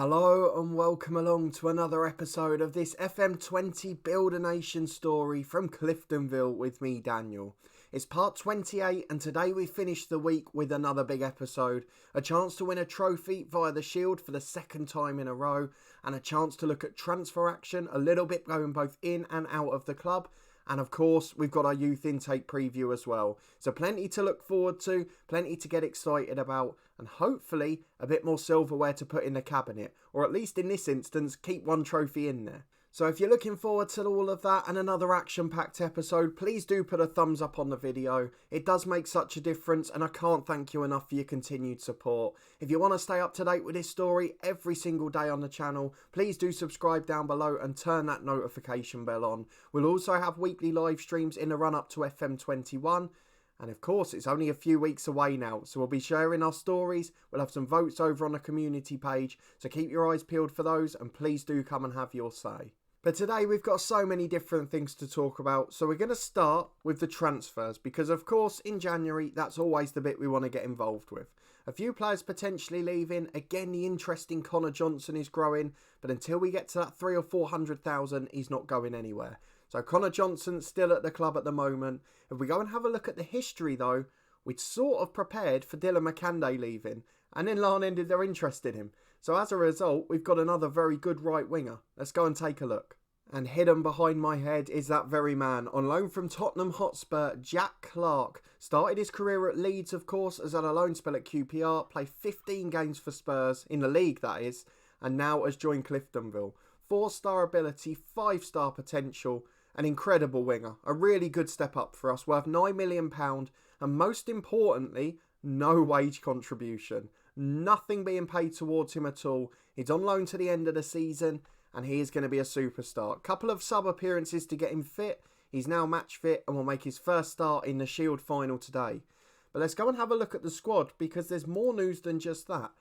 Hello and welcome along to another episode of this FM20 Build a Nation story from Cliftonville with me, Daniel. It's part 28 and today we finish the week with another big episode, a chance to win a trophy via the Shield for the second time in a row, and a chance to look at transfer action, a little bit going both in and out of the club. And of course, we've got our youth intake preview as well. So plenty to look forward to, plenty to get excited about, and hopefully a bit more silverware to put in the cabinet. Or at least in this instance, keep one trophy in there. So if you're looking forward to all of that and another action-packed episode, please do put a thumbs up on the video. It does make such a difference and I can't thank you enough for your continued support. If you want to stay up to date with this story every single day on the channel, please do subscribe down below and turn that notification bell on. We'll also have weekly live streams in the run-up to FM21. And of course, it's only a few weeks away now, so we'll be sharing our stories. We'll have some votes over on the community page, so keep your eyes peeled for those and please do come and have your say. But today we've got so many different things to talk about, so we're going to start with the transfers because of course in January that's always the bit we want to get involved with. A few players potentially leaving, again the interest in Connor Johnson is growing, but until we get to that 300,000 or 400,000 he's not going anywhere. So Connor Johnson's still at the club at the moment. If we go and have a look at the history though, we'd sort of prepared for Dylan McCanday leaving, and then Larne ended their interest in him. So as a result, we've got another very good right winger. Let's go and take a look. And hidden behind my head is that very man. On loan from Tottenham Hotspur, Jack Clark. Started his career at Leeds, of course, has had a loan spell at QPR, played 15 games for Spurs, in the league that is, and now has joined Cliftonville. 4-star ability, 5-star potential, an incredible winger. A really good step up for us, worth £9 million, and most importantly, no wage contribution. Nothing being paid towards him at all. He's on loan to the end of the season and he is going to be a superstar. Couple of sub appearances to get him fit. He's now match fit and will make his first start in the Shield final today. But let's go and have a look at the squad because there's more news than just that.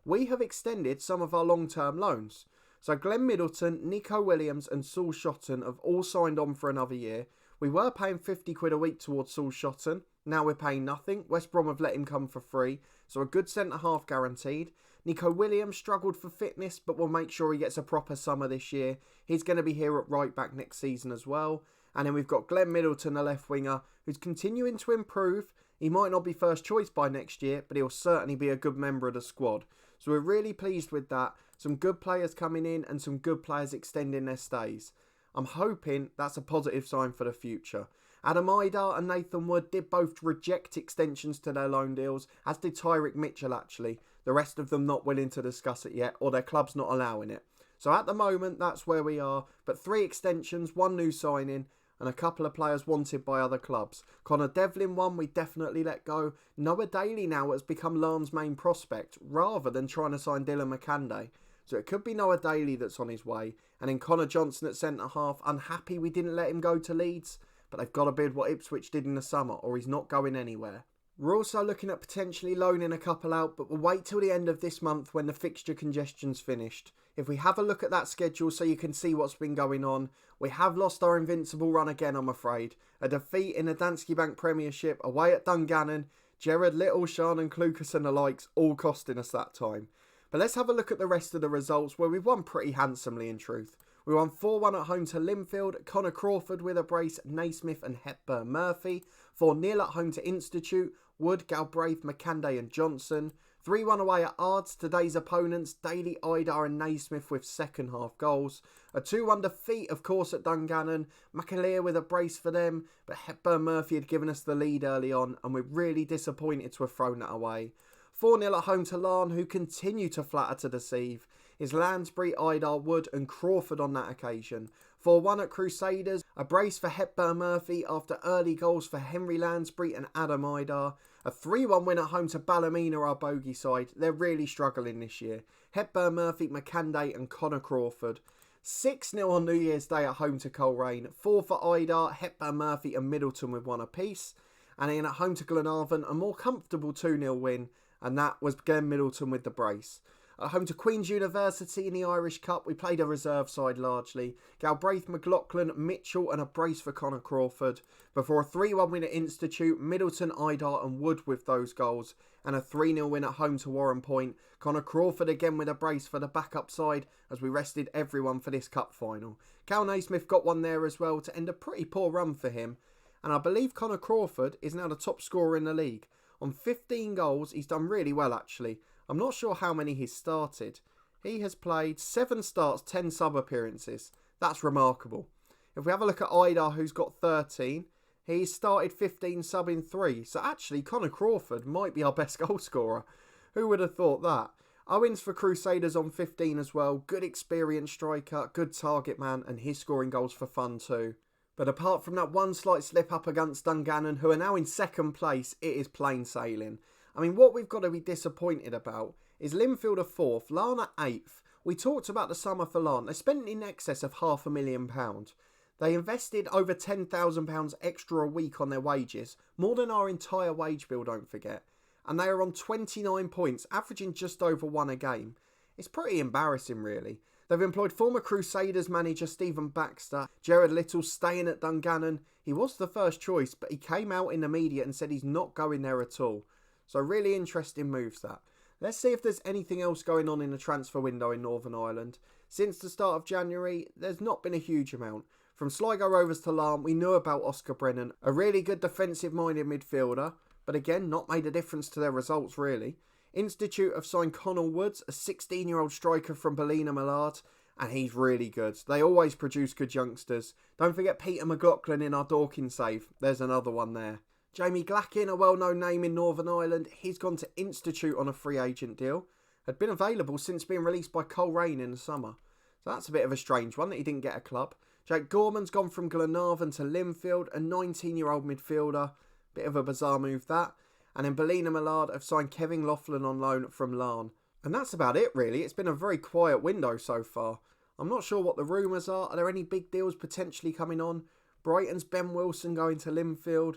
We have extended some of our long-term loans. So Glenn Middleton, Nico Williams and Saul Shotton have all signed on for another year. We were paying 50 quid a week towards Saul Shotton. Now we're paying nothing. West Brom have let him come for free. So a good centre-half guaranteed. Nico Williams struggled for fitness, but we'll make sure he gets a proper summer this year. He's going to be here at right back next season as well. And then we've got Glenn Middleton, the left winger, who's continuing to improve. He might not be first choice by next year, but he'll certainly be a good member of the squad. So we're really pleased with that. Some good players coming in and some good players extending their stays. I'm hoping that's a positive sign for the future. Adam Idar and Nathan Wood did both reject extensions to their loan deals, as did Tyrick Mitchell actually. The rest of them not willing to discuss it yet, or their club's not allowing it. So at the moment, that's where we are. But 3 extensions, 1 new signing, and a couple of players wanted by other clubs. Connor Devlin one we definitely let go. Noah Daly now has become Larne's main prospect, rather than trying to sign Dylan McCanday. So it could be Noah Daly that's on his way. And then Connor Johnson at centre-half, unhappy we didn't let him go to Leeds. But they've got to bid what Ipswich did in the summer, or he's not going anywhere. We're also looking at potentially loaning a couple out, but we'll wait till the end of this month when the fixture congestion's finished. If we have a look at that schedule so you can see what's been going on, we have lost our invincible run again, I'm afraid. A defeat in the Danske Bank Premiership, away at Dungannon, Gerard Little, Sean and Clucas and the likes, all costing us that time. But let's have a look at the rest of the results where we've won pretty handsomely in truth. We won 4-1 at home to Linfield, Connor Crawford with a brace, Naismith and Hepburn Murphy. 4-0 at home to Institute, Wood, Galbraith, McCanday and Johnson. 3-1 away at Ards, today's opponents, Daly, Idar and Naismith with second half goals. A 2-1 defeat of course at Dungannon, McAleer with a brace for them, but Hepburn Murphy had given us the lead early on and we're really disappointed to have thrown that away. 4-0 at home to Larne, who continue to flatter to deceive. Is Lansbury, Idar, Wood and Crawford on that occasion. 4-1 at Crusaders, a brace for Hepburn Murphy after early goals for Henry Lansbury and Adam Idar. A 3-1 win at home to Ballymena, our bogey side. They're really struggling this year. Hepburn Murphy, McCanday and Connor Crawford. 6-0 on New Year's Day at home to Coleraine. 4 for Idar, Hepburn Murphy and Middleton with 1 apiece. And then at home to Glenarvan, a more comfortable 2-0 win. And that was Glenn Middleton with the brace. At home to Queen's University in the Irish Cup, we played a reserve side largely. Galbraith, McLaughlin, Mitchell and a brace for Connor Crawford. Before a 3-1 win at Institute, Middleton, Idar and Wood with those goals. And a 3-0 win at home to Warren Point. Connor Crawford again with a brace for the backup side as we rested everyone for this cup final. Cal Naismith got one there as well to end a pretty poor run for him. And I believe Connor Crawford is now the top scorer in the league. On 15 goals, he's done really well actually. I'm not sure how many he's started. He has played 7 starts, 10 sub-appearances. That's remarkable. If we have a look at Idar, who's got 13, he's started 15, subbing 3. So actually, Connor Crawford might be our best goal scorer. Who would have thought that? Owens for Crusaders on 15 as well. Good experienced striker, good target man, and he's scoring goals for fun too. But apart from that one slight slip up against Dungannon, who are now in 2nd place, it is plain sailing. I mean, what we've got to be disappointed about is Linfield are 4th, Larne are 8th. We talked about the summer for Larne. They spent in excess of £500,000. They invested over £10,000 extra a week on their wages, more than our entire wage bill, don't forget. And they are on 29 points, averaging just over 1 a game. It's pretty embarrassing, really. They've employed former Crusaders manager Stephen Baxter. Gerard Little staying at Dungannon. He was the first choice, but he came out in the media and said he's not going there at all. So really interesting moves that. Let's see if there's anything else going on in the transfer window in Northern Ireland. Since the start of January, there's not been a huge amount. From Sligo Rovers to Larne, we knew about Oscar Brennan, a really good defensive-minded midfielder, but again, not made a difference to their results really. Institute have signed Connell Woods, a 16-year-old striker from Ballina Millard, and he's really good. They always produce good youngsters. Don't forget Peter McLaughlin in our Dorking save. There's another one there. Jamie Glackin, a well-known name in Northern Ireland, he's gone to Institute on a free agent deal. Had been available since being released by Coleraine in the summer. So that's a bit of a strange one that he didn't get a club. Jake Gorman's gone from Glenarvan to Linfield, a 19-year-old midfielder. Bit of a bizarre move that. And then Ballina Millard have signed Kevin Laughlin on loan from Larne. And that's about it really. It's been a very quiet window so far. I'm not sure what the rumours are. Are there any big deals potentially coming on? Brighton's Ben Wilson going to Linfield.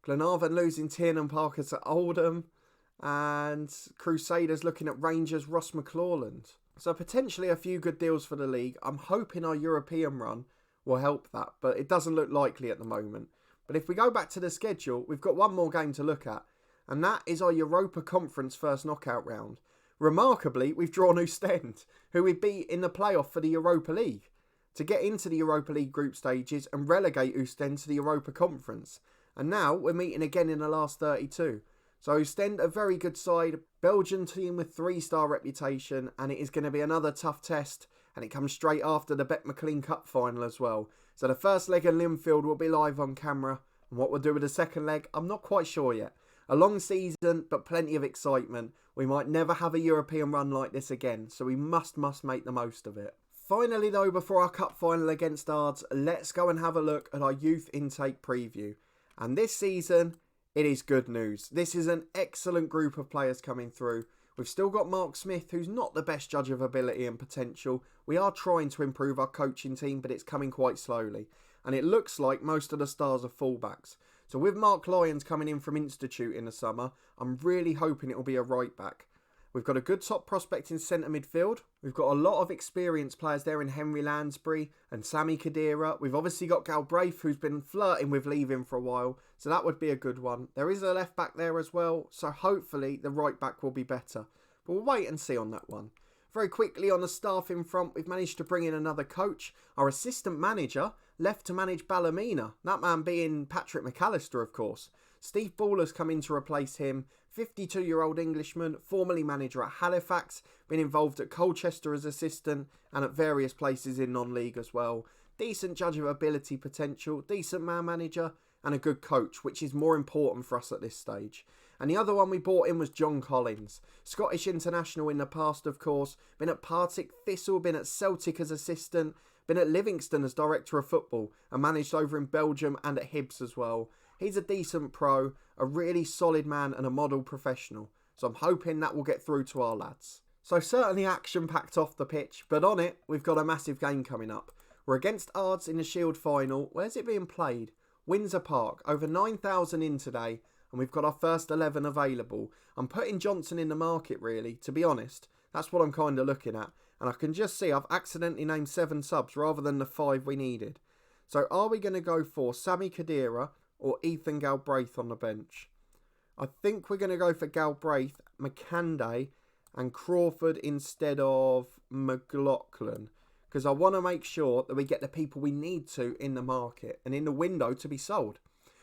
Glenarvan losing Tiernan Parker to Oldham. And Crusaders looking at Rangers' Ross McClelland. So potentially a few good deals for the league. I'm hoping our European run will help that. But it doesn't look likely at the moment. But if we go back to the schedule, we've got one more game to look at. And that is our Europa Conference first knockout round. Remarkably, we've drawn Ostend, who we beat in the playoff for the Europa League, to get into the Europa League group stages and relegate Ostend to the Europa Conference. And now we're meeting again in the last 32. So Ostend, a very good side, Belgian team with 3-star reputation, and it is going to be another tough test. And it comes straight after the Bet McLean Cup final as well. So the first leg in Linfield will be live on camera. And what we'll do with the second leg, I'm not quite sure yet. A long season, but plenty of excitement. We might never have a European run like this again, so we must make the most of it. Finally though, before our cup final against Ards, let's go and have a look at our youth intake preview. And this season, it is good news. This is an excellent group of players coming through. We've still got Mark Smith, who's not the best judge of ability and potential. We are trying to improve our coaching team, but it's coming quite slowly. And it looks like most of the stars are fullbacks. So with Mark Lyons coming in from Institute in the summer, I'm really hoping it will be a right back. We've got a good top prospect in centre midfield. We've got a lot of experienced players there in Henry Lansbury and Sammy Kadira. We've obviously got Galbraith, who's been flirting with leaving for a while, so that would be a good one. There is a left back there as well, so hopefully the right back will be better. But we'll wait and see on that one. Very quickly on the staffing front, we've managed to bring in another coach. Our assistant manager left to manage Ballymena, that man being Patrick McAllister, of course. Steve Baller's come in to replace him. 52-year-old Englishman, formerly manager at Halifax, been involved at Colchester as assistant and at various places in non-league as well. Decent judge of ability potential, decent man manager and a good coach, which is more important for us at this stage. And the other one we brought in was John Collins. Scottish international in the past, of course. Been at Partick Thistle, been at Celtic as assistant, been at Livingston as director of football and managed over in Belgium and at Hibs as well. He's a decent pro, a really solid man and a model professional. So I'm hoping that will get through to our lads. So certainly action-packed off the pitch, but on it, we've got a massive game coming up. We're against Ards in the Shield final. Where's it being played? Windsor Park. Over 9,000 in today, and we've got our first 11 available. I'm putting Johnson in the market, really, to be honest. That's what I'm kind of looking at. And I can just see I've accidentally named 7 subs rather than the 5 we needed. So are we going to go for Sammy Khedira or Ethan Galbraith on the bench? I think we're going to go for Galbraith, McCanday and Crawford instead of McLaughlin. Because I want to make sure that we get the people we need to in the market and in the window to be sold.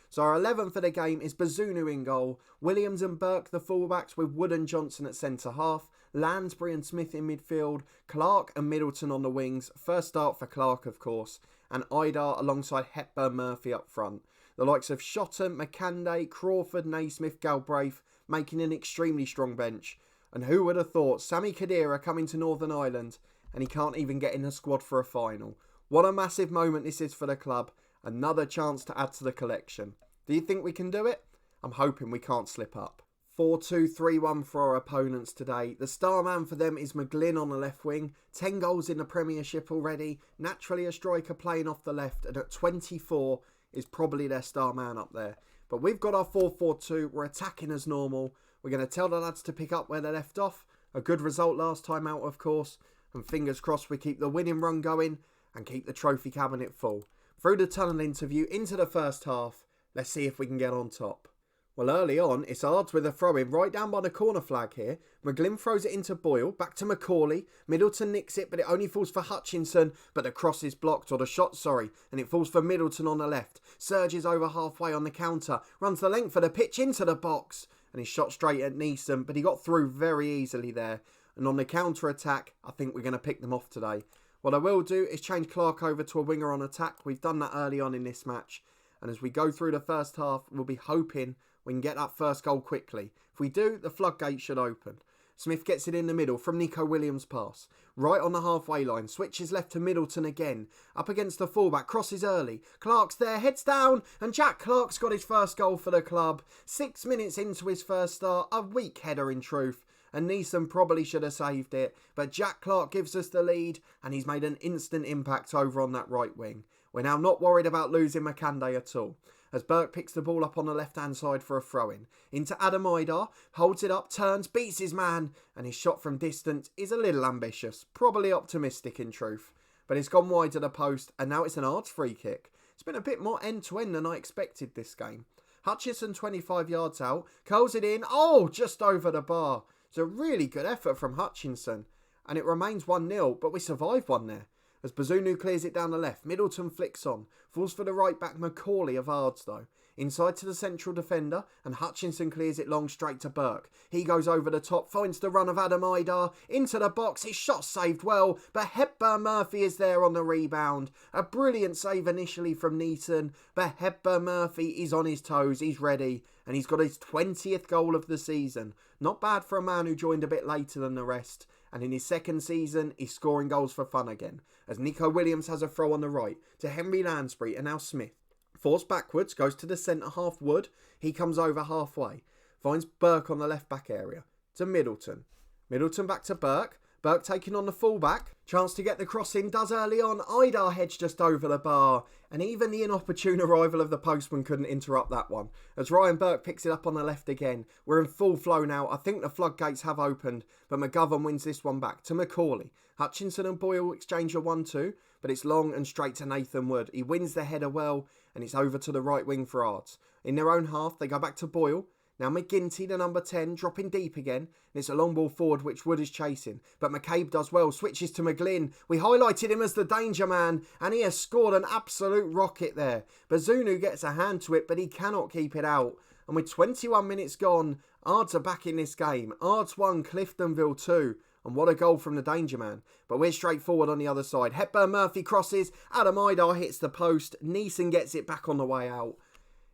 So our 11 for the game is Bazunu in goal, Williams and Burke the fullbacks with Wood and Johnson at centre half, Lansbury and Smith in midfield, Clark and Middleton on the wings, first start for Clark of course, and Idar alongside Hepburn Murphy up front. The likes of Shotton, McCanday, Crawford, Naismith, Galbraith making an extremely strong bench. And who would have thought Sammy Khedira coming to Northern Ireland and he can't even get in the squad for a final. What a massive moment this is for the club. Another chance to add to the collection. Do you think we can do it? I'm hoping we can't slip up. 4-2-3-1 for our opponents today. The star man for them is McGlynn on the left wing. 10 goals in the Premiership already. Naturally a striker playing off the left. And at 24 is probably their star man up there. But we've got our 4-4-2. We're attacking as normal. We're going to tell the lads to pick up where they left off. A good result last time out, of course. And fingers crossed we keep the winning run going and keep the trophy cabinet full. Through the tunnel interview into the first half. Let's see if we can get on top. Well, early on, it's Ards with a throw-in right down by the corner flag here. McGlynn throws it into Boyle, back to Macaulay. Middleton nicks it, but it only falls for Hutchinson. But the cross is blocked, or the shot, sorry. And it falls for Middleton on the left. Surges over halfway on the counter. Runs the length of the pitch into the box. And he's shot straight at Neeson, but he got through very easily there. And on the counter-attack, I think we're going to pick them off today. What I will do is change Clark over to a winger on attack. We've done that early on in this match. And as we go through the first half, we'll be hoping we can get that first goal quickly. If we do, the floodgate should open. Smith gets it in the middle from Nico Williams' pass. Right on the halfway line. Switches left to Middleton again. Up against the fullback. Crosses early. Clark's there. Heads down. And Jack Clark's got his first goal for the club. 6 minutes into his first start. A weak header in truth. And Neeson probably should have saved it. But Jack Clark gives us the lead. And he's made an instant impact over on that right wing. We're now not worried about losing McCanday at all. As Burke picks the ball up on the left-hand side for a throw-in. Into Adam Idar, holds it up, turns, beats his man, and his shot from distance is a little ambitious. Probably optimistic in truth. But it's gone wide to the post, and now it's an Ards free kick. It's been a bit more end-to-end than I expected this game. Hutchinson 25 yards out, curls it in, just over the bar. It's a really good effort from Hutchinson. And it remains 1-0, but we survived one there. As Bazunu clears it down the left, Middleton flicks on. Falls for the right back Macaulay of Ards though. Inside to the central defender, and Hutchinson clears it long straight to Burke. He goes over the top, finds the run of Adam Idar, into the box, his shot saved well, but Hepburn Murphy is there on the rebound. A brilliant save initially from Neeson, but Hepburn Murphy is on his toes, he's ready, and he's got his 20th goal of the season. Not bad for a man who joined a bit later than the rest. And in his second season, he's scoring goals for fun again. As Nico Williams has a throw on the right to Henry Lansbury and now Smith. Forced backwards, goes to the centre half Wood. He comes over halfway. Finds Burke on the left back area. To Middleton. Middleton back to Burke. Burke taking on the fullback. Chance to get the cross in, does early on. Idar heads just over the bar. And even the inopportune arrival of the postman couldn't interrupt that one. As Ryan Burke picks it up on the left again. We're in full flow now. I think the floodgates have opened. But McGovern wins this one back to Macaulay. Hutchinson and Boyle exchange a 1-2. But it's long and straight to Nathan Wood. He wins the header well. And it's over to the right wing for Ards. In their own half, they go back to Boyle. Now McGinty, the number 10, dropping deep again. And it's a long ball forward which Wood is chasing. But McCabe does well, switches to McGlynn. We highlighted him as the danger man. And he has scored an absolute rocket there. Bazunu gets a hand to it, but he cannot keep it out. And with 21 minutes gone, Ards are back in this game. Ards 1, Cliftonville 2. And what a goal from the danger man. But we're straight forward on the other side. Hepburn Murphy crosses. Adam Idar hits the post. Neeson gets it back on the way out.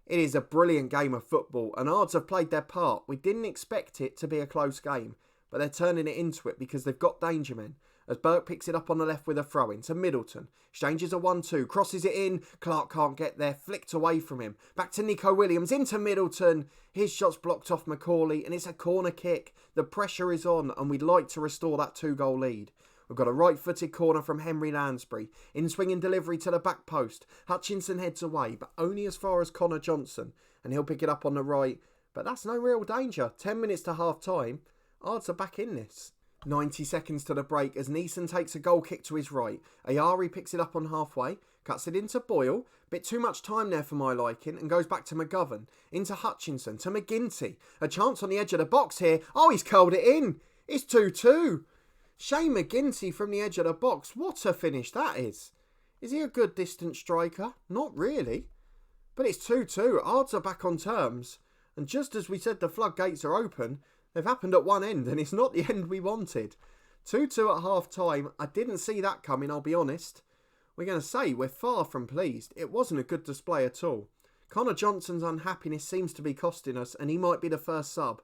It is a brilliant game of football, and Ards have played their part. We didn't expect it to be a close game, but they're turning it into it because they've got danger men. As Burke picks it up on the left with a throw-in to Middleton. Exchanges a 1-2, crosses it in. Clark can't get there, flicked away from him. Back to Nico Williams, into Middleton. His shot's blocked off Macaulay, and it's a corner kick. The pressure is on, and we'd like to restore that 2-goal lead. We've got a right-footed corner from Henry Lansbury. In-swinging delivery to the back post. Hutchinson heads away, but only as far as Connor Johnson. And he'll pick it up on the right. But that's no real danger. 10 minutes to half-time. Ards are back in this. 90 seconds to the break as Neeson takes a goal kick to his right. Ayari picks it up on halfway, cuts it into Boyle, bit too much time there for my liking, and goes back to McGovern, into Hutchinson, to McGinty. A chance on the edge of the box here. Oh, he's curled it in. It's 2-2. Shane McGinty from the edge of the box. What a finish that is. Is he a good distance striker? Not really. But it's 2-2. Ards are back on terms. And just as we said the floodgates are open, they've happened at one end, and it's not the end we wanted. 2-2 at half-time. I didn't see that coming, I'll be honest. We're going to say we're far from pleased. It wasn't a good display at all. Connor Johnson's unhappiness seems to be costing us, and he might be the first sub.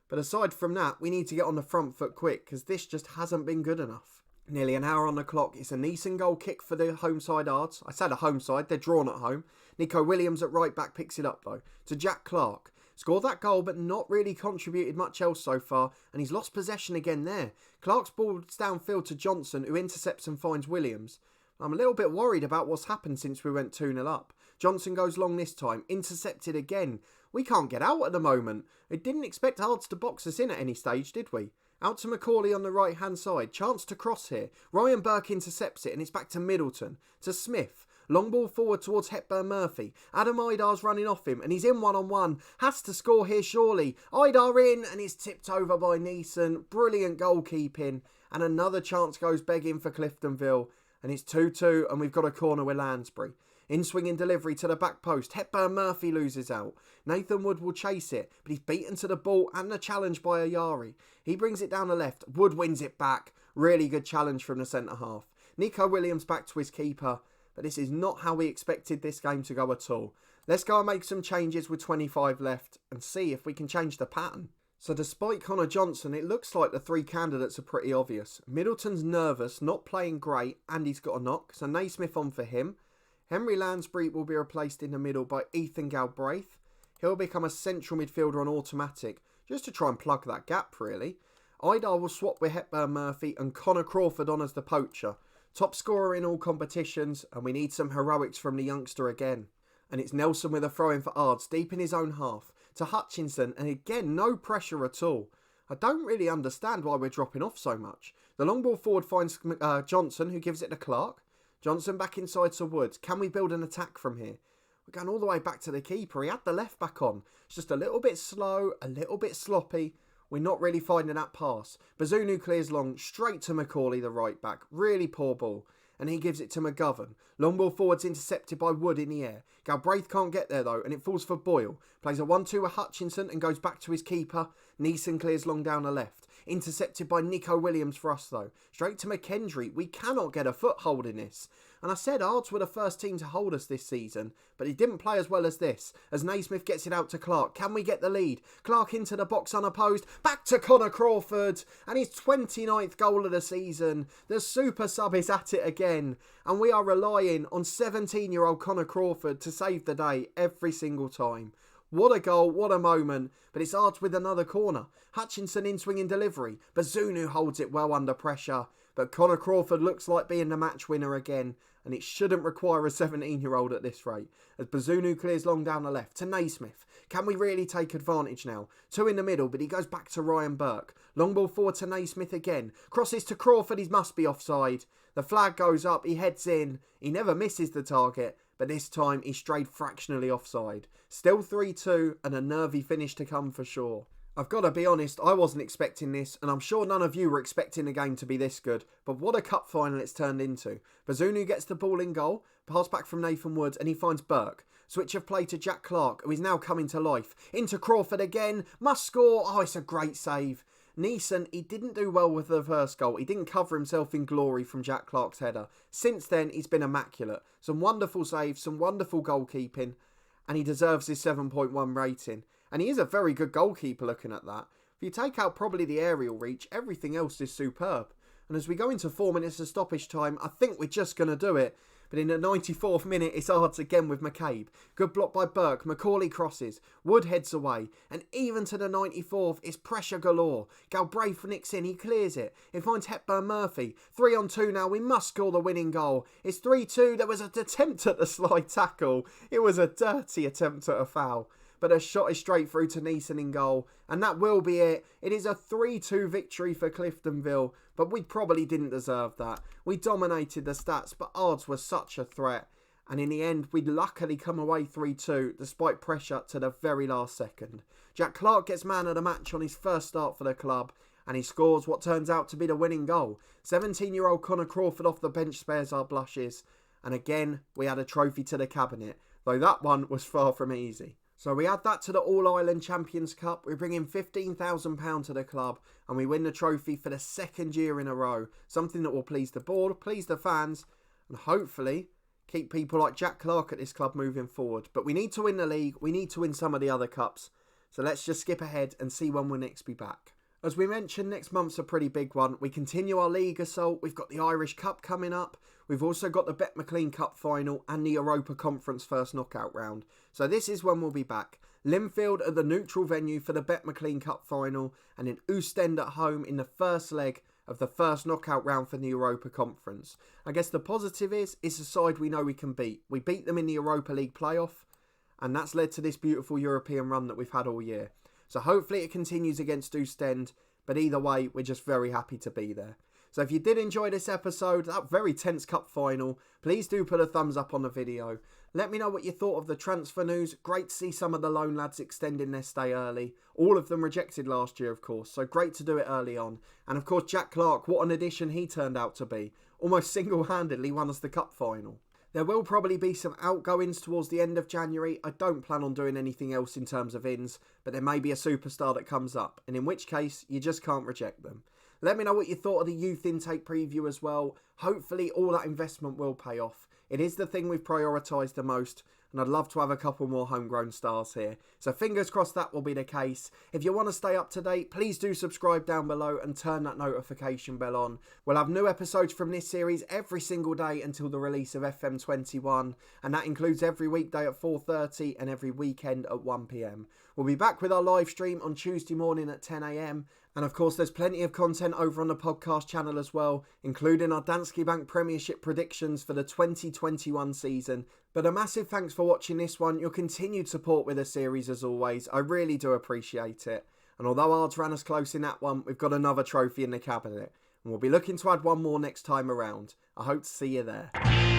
But aside from that, we need to get on the front foot quick, because this just hasn't been good enough. Nearly an hour on the clock. It's a Neeson goal kick for the home side Ards. I said a home side, they're drawn at home. Nico Williams at right back picks it up though, to Jack Clark. Scored that goal but not really contributed much else so far, and he's lost possession again there. Clark's ball's downfield to Johnson, who intercepts and finds Williams. I'm a little bit worried about what's happened since we went 2-0 up. Johnson goes long this time, intercepted again. We can't get out at the moment. I didn't expect Ards to box us in at any stage, did we? Out to Macaulay on the right hand side, chance to cross here. Ryan Burke intercepts it and it's back to Middleton, to Smith. Long ball forward towards Hepburn Murphy. Adam Idar's running off him and he's in one-on-one. Has to score here surely. Idar in and it's tipped over by Neeson. Brilliant goalkeeping. And another chance goes begging for Cliftonville. And it's 2-2 and we've got a corner with Lansbury. In-swinging delivery to the back post. Hepburn Murphy loses out. Nathan Wood will chase it, but he's beaten to the ball and the challenge by Ayari. He brings it down the left. Wood wins it back. Really good challenge from the centre-half. Nico Williams back to his keeper, but this is not how we expected this game to go at all. Let's go and make some changes with 25 left and see if we can change the pattern. So despite Connor Johnson, it looks like the three candidates are pretty obvious. Middleton's nervous, not playing great, and he's got a knock, so Naismith on for him. Henry Lansbury will be replaced in the middle by Ethan Galbraith. He'll become a central midfielder on automatic, just to try and plug that gap really. Idar will swap with Hepburn Murphy and Connor Crawford on as the poacher. Top scorer in all competitions, and we need some heroics from the youngster again. And it's Nelson with a throw-in for Ards, deep in his own half, to Hutchinson, and again, no pressure at all. I don't really understand why we're dropping off so much. The long ball forward finds Johnson, who gives it to Clark. Johnson back inside to Woods. Can we build an attack from here? We're going all the way back to the keeper. He had the left back on. It's just a little bit slow, a little bit sloppy. We're not really finding that pass. Bazunu clears long, straight to Macaulay, the right back. Really poor ball. And he gives it to McGovern. Long ball forwards intercepted by Wood in the air. Galbraith can't get there though, and it falls for Boyle. Plays a 1-2 with Hutchinson and goes back to his keeper. Neeson clears long down the left. Intercepted by Nico Williams for us though. Straight to McKendry. We cannot get a foothold in this. And I said Ards were the first team to hold us this season, but he didn't play as well as this. As Naismith gets it out to Clark. Can we get the lead? Clark into the box unopposed. Back to Connor Crawford. And his 29th goal of the season. The super sub is at it again. And we are relying on 17-year-old Connor Crawford to save the day every single time. What a goal, what a moment. But it's Ards with another corner. Hutchinson in swinging delivery. Bazunu holds it well under pressure. But Connor Crawford looks like being the match winner again. And it shouldn't require a 17-year-old at this rate. As Bazunu clears long down the left to Naismith. Can we really take advantage now? Two in the middle, but he goes back to Ryan Burke. Long ball forward to Naismith again. Crosses to Crawford, he must be offside. The flag goes up, he heads in. He never misses the target, but this time he strayed fractionally offside. Still 3-2 and a nervy finish to come for sure. I've got to be honest, I wasn't expecting this, and I'm sure none of you were expecting the game to be this good, but what a cup final it's turned into. Bazunu gets the ball in goal, pass back from Nathan Woods, and he finds Burke. Switch of play to Jack Clark, who is now coming to life. Into Crawford again, must score, oh it's a great save. Neeson, he didn't do well with the first goal, he didn't cover himself in glory from Jack Clark's header. Since then, he's been immaculate. Some wonderful saves, some wonderful goalkeeping, and he deserves his 7.1 rating. And he is a very good goalkeeper looking at that. If you take out probably the aerial reach, everything else is superb. And as we go into 4 minutes of stoppage time, I think we're just going to do it. But in the 94th minute, it's Ards again with McCabe. Good block by Burke. Macaulay crosses. Wood heads away. And even to the 94th, it's pressure galore. Galbraith nicks in. He clears it. He finds Hepburn Murphy. 3-on-2 now. We must score the winning goal. It's 3-2. There was an attempt at the slide tackle. It was a dirty attempt at a foul. but a shot is straight through to Neeson in goal. And that will be it. It is a 3-2 victory for Cliftonville, but we probably didn't deserve that. We dominated the stats, but Ards was such a threat. And in the end, we luckily come away 3-2, despite pressure to the very last second. Jack Clark gets man of the match on his first start for the club, and he scores what turns out to be the winning goal. 17-year-old Connor Crawford off the bench spares our blushes. And again, we had a trophy to the cabinet, though that one was far from easy. So we add that to the All-Ireland Champions Cup, we bring in £15,000 to the club, and we win the trophy for the second year in a row. Something that will please the board, please the fans, and hopefully keep people like Jack Clark at this club moving forward. But we need to win the league, we need to win some of the other cups. So let's just skip ahead and see when we'll next be back. As we mentioned, next month's a pretty big one. We continue our league assault, we've got the Irish Cup coming up, we've also got the Bet McLean Cup final and the Europa Conference first knockout round. So this is when we'll be back. Linfield at the neutral venue for the Bet McLean Cup final, and in Ostend at home in the first leg of the first knockout round for the Europa Conference. I guess the positive is, it's a side we know we can beat. We beat them in the Europa League playoff, and that's led to this beautiful European run that we've had all year. So hopefully it continues against Ostend, but either way, we're just very happy to be there. So if you did enjoy this episode, that very tense cup final, please do put a thumbs up on the video. Let me know what you thought of the transfer news. Great to see some of the loan lads extending their stay early. All of them rejected last year, of course, so great to do it early on. And of course, Jack Clark, what an addition he turned out to be. Almost single-handedly won us the cup final. There will probably be some outgoings towards the end of January. I don't plan on doing anything else in terms of ins, but there may be a superstar that comes up, and in which case, you just can't reject them. Let me know what you thought of the youth intake preview as well. Hopefully all that investment will pay off. It is the thing we've prioritised the most, and I'd love to have a couple more homegrown stars here. So fingers crossed that will be the case. If you want to stay up to date, please do subscribe down below and turn that notification bell on. We'll have new episodes from this series every single day until the release of FM21, and that includes every weekday at 4:30 and every weekend at 1 PM. We'll be back with our live stream on Tuesday morning at 10 AM. And of course, there's plenty of content over on the podcast channel as well, including our Danske Bank Premiership predictions for the 2021 season. But a massive thanks for watching this one. Your continued support with the series as always. I really do appreciate it. And although Ards ran us close in that one, we've got another trophy in the cabinet. And we'll be looking to add one more next time around. I hope to see you there.